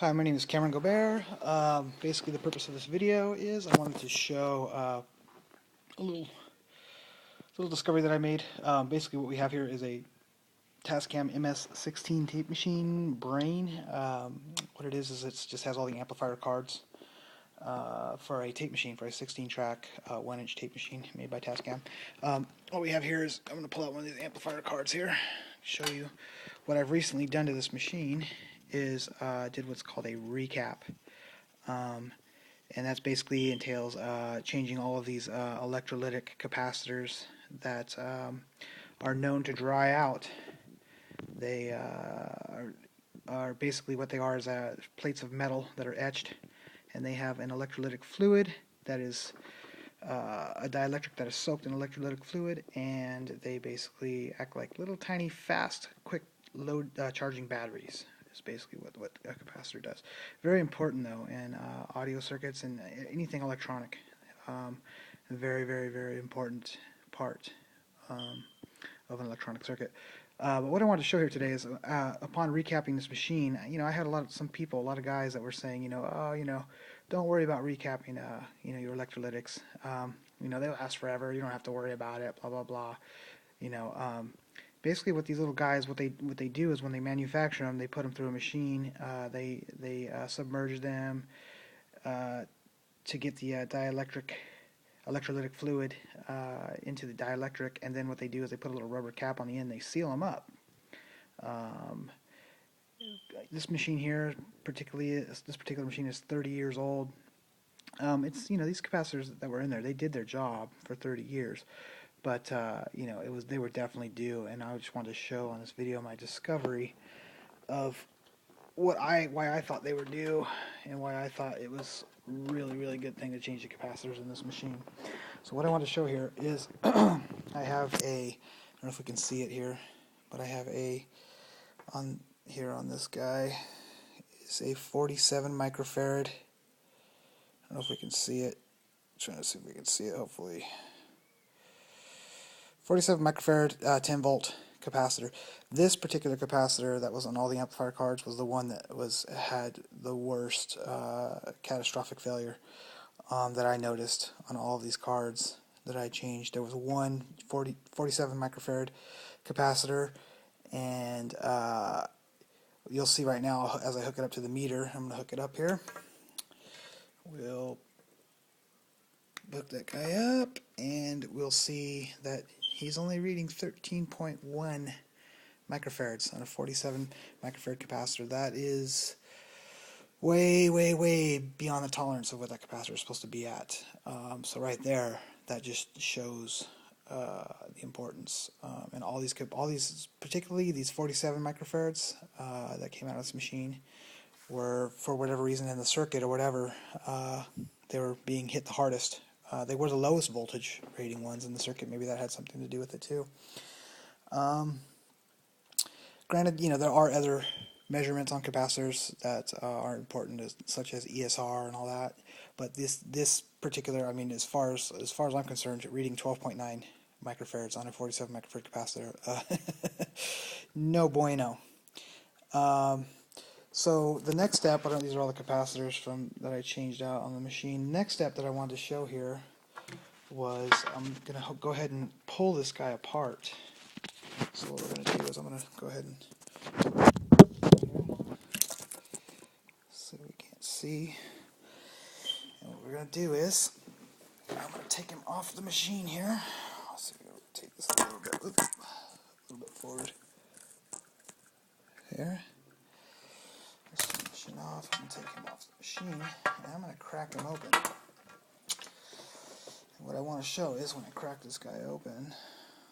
Hi, my name is Cameron Gobert. Basically, the purpose of this video is I wanted to show a little discovery that I made. Basically, what we have here is a Tascam MS-16 tape machine brain. What it is it just has all the amplifier cards for a tape machine, for a 16-track 1-inch tape machine made by Tascam. What we have here is, I'm going to pull out one of these amplifier cards here, show you what I've recently done to this machine. Is did what's called a recap, and that's basically entails changing all of these electrolytic capacitors that are known to dry out. They are basically what they are is plates of metal that are etched, and they have an electrolytic fluid that is a dielectric that is soaked in electrolytic fluid, and they basically act like little tiny fast quick load charging batteries. Is basically what a capacitor does. Very important though in audio circuits and anything electronic. Very, very, very important part of an electronic circuit. But what I wanted to show here today is, upon recapping this machine, I had a lot of guys that were saying, oh, don't worry about recapping, your electrolytics. They'll last forever. You don't have to worry about it. Blah blah blah. Basically, what these little guys, what they do is when they manufacture them, they put them through a machine. They submerge them to get the electrolytic fluid into the dielectric, and then what they do is they put a little rubber cap on the end. They seal them up. This machine here, this particular machine is 30 years old. It's these capacitors that were in there, they did their job for 30 years. But they were definitely due, and I just wanted to show on this video my discovery of why I thought they were due, and why I thought it was really, really good thing to change the capacitors in this machine. So what I want to show here is I have I don't know if we can see it here, but I have on this guy is a 47 microfarad. I don't know if we can see it. I'm trying to see if we can see it, hopefully. 47 microfarad 10 volt capacitor. This particular capacitor that was on all the amplifier cards was the one that had the worst catastrophic failure that I noticed on all of these cards that I changed. There was one 47 microfarad capacitor, and you'll see right now as I hook it up to the meter. I'm going to hook it up here. We'll hook that guy up, and we'll see that he's only reading 13.1 microfarads on a 47 microfarad capacitor. That is way, way, way beyond the tolerance of what that capacitor is supposed to be at. So right there, that just shows the importance. And all these, particularly these 47 microfarads that came out of this machine, were, for whatever reason in the circuit or whatever, they were being hit the hardest. They were the lowest voltage rating ones in the circuit. Maybe that had something to do with it too. Granted, there are other measurements on capacitors that are important, such as ESR and all that. But this particular, as far as I'm concerned, reading 12.9 microfarads on a 47 microfarad capacitor, no bueno. So the next step, these are all the capacitors that I changed out on the machine. Next step that I wanted to show here was I'm going to go ahead and pull this guy apart. So what we're going to do is I'm going to go ahead and so we can't see. And what we're going to do is I'm going to take him off the machine here. Let's see, we'll take this a little bit forward. Here. Machine off. I'm going to take him off the machine, and I'm going to crack him open. And what I want to show is when I crack this guy open,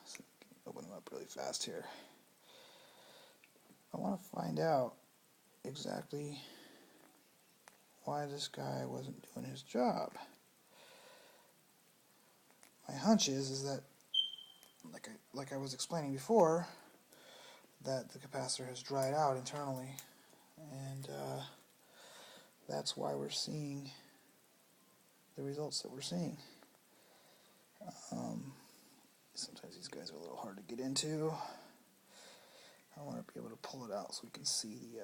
so open him up really fast here, I want to find out exactly why this guy wasn't doing his job. My hunch is that, like I was explaining before, that the capacitor has dried out internally, and that's why we're seeing the results that we're seeing. Sometimes these guys are a little hard to get into. I want to be able to pull it out so we can see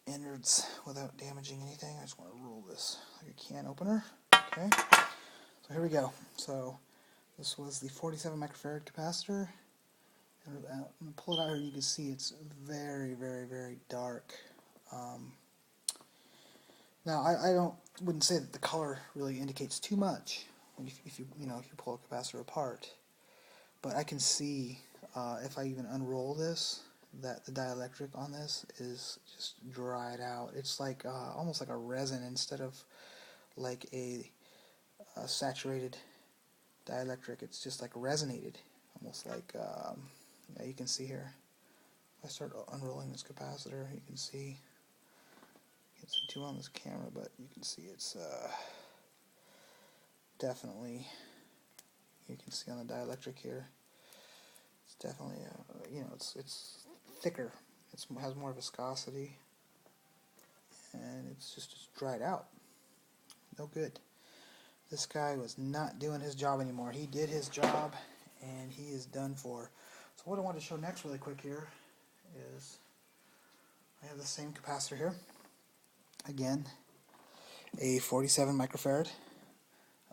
innards without damaging anything. I just want to roll this like a can opener. Okay, so here we go. So this was the 47 microfarad capacitor. And I'm going to pull it out here, and you can see it's very, very, very dark. Now I wouldn't say that the color really indicates too much if you pull a capacitor apart, but I can see if I even unroll this that the dielectric on this is just dried out. It's like almost like a resin instead of like a saturated dielectric. It's just like resinated, almost like yeah, you can see here. If I start unrolling this capacitor, you can see. Can't see too on this camera, but you can see it's definitely. You can see on the dielectric here. It's definitely it's thicker. It has more viscosity, and it's just dried out. No good. This guy was not doing his job anymore. He did his job, and he is done for. So what I want to show next really quick here is I have the same capacitor here. Again, a 47 microfarad.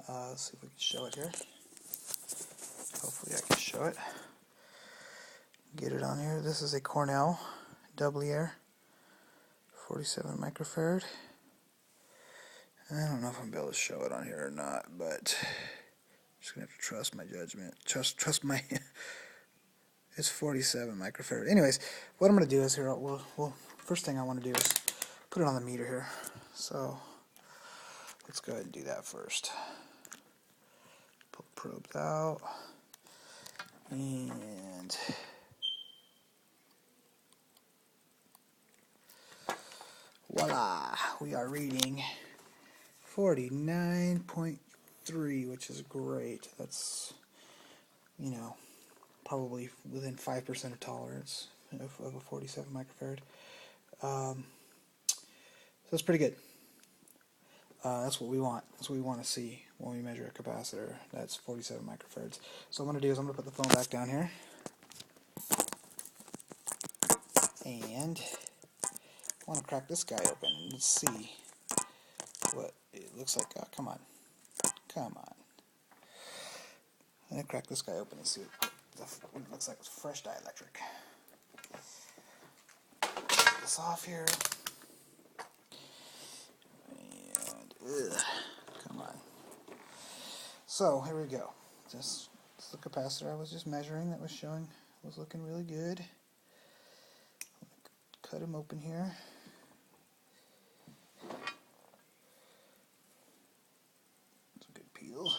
Let's see if we can show it here. Hopefully I can show it. Get it on here. This is a Cornell doubly air 47 microfarad. I don't know if I'm able to show it on here or not, but I'm just gonna have to trust my judgment. Trust my. It's 47 microfarad. Anyways, what I'm gonna do is here. First thing I want to do is put it on the meter here. So let's go ahead and do that first. Pull the probes out, and voila! We are reading 49.3, which is great. That's, probably within 5% of tolerance of a 47 microfarad. So that's pretty good. That's what we want. That's what we want to see when we measure a capacitor. That's 47 microfarads. So what I'm going to do is I'm going to put the phone back down here. And I want to crack this guy open and let's see what it looks like. Oh, come on. Come on. I'm going to crack this guy open and see what it looks like with fresh dielectric. Get this off here. And, come on. So, here we go. This is the capacitor I was just measuring that was looking really good. Cut him open here. That's a good peel.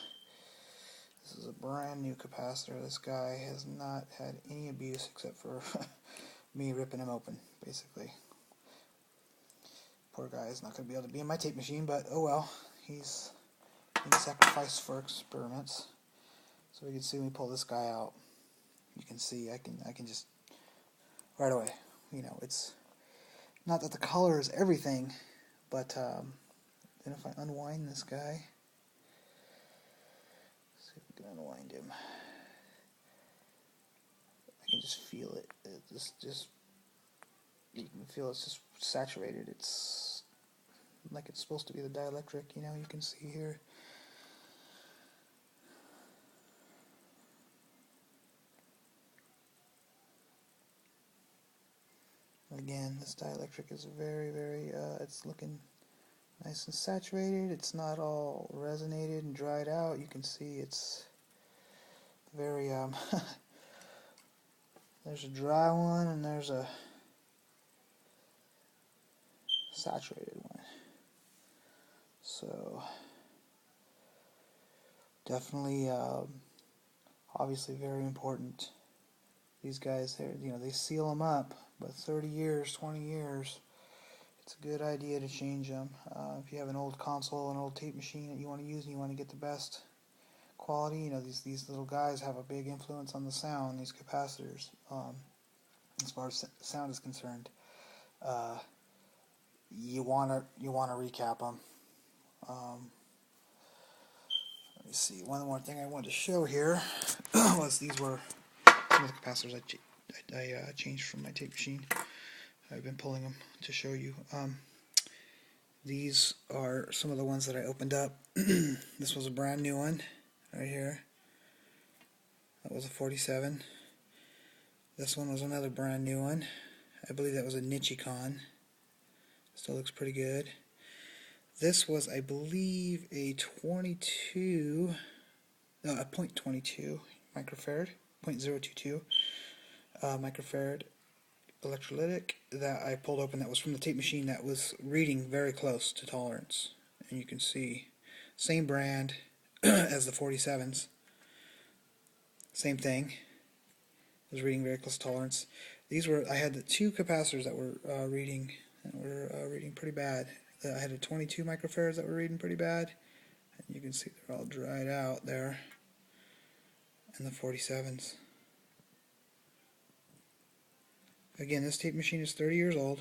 This is a brand new capacitor. This guy has not had any abuse except for me ripping him open, basically. Poor guy is not going to be able to be in my tape machine, but oh well. He's been sacrificed for experiments. So we can see when we pull this guy out. You can see I can just right away. It's not that the color is everything, but then if I unwind this guy, see if we can unwind him. I can just feel it. Just you can feel it's just saturated. It's like it's supposed to be the dielectric. You can see here. Again, this dielectric is very, very, it's looking nice and saturated. It's not all resonated and dried out. You can see it's very, there's a dry one and there's a saturated one. So, definitely, obviously very important. These guys, they seal them up, but 30 years, 20 years, it's a good idea to change them. If you have an old console, an old tape machine that you want to use and you want to get the best quality, these little guys have a big influence on the sound, these capacitors, as far as sound is concerned. You want to recap them. Let me see, one more thing I wanted to show here was these were some of the capacitors I changed from my tape machine. I've been pulling them to show you. These are some of the ones that I opened up. This was a brand new one right here. That was a 47. This one was another brand new one. I believe that was a Nichicon. Still looks pretty good. This was, I believe, a 22, no, a .22 microfarad, .022 microfarad electrolytic that I pulled open. That was from the tape machine that was reading very close to tolerance. And you can see, same brand as the 47s. Same thing. It was reading very close to tolerance. These were, I had the two capacitors that were reading pretty bad. I had a 22 microfarads that were reading pretty bad, and you can see they're all dried out there. And the 47s. Again, this tape machine is 30 years old.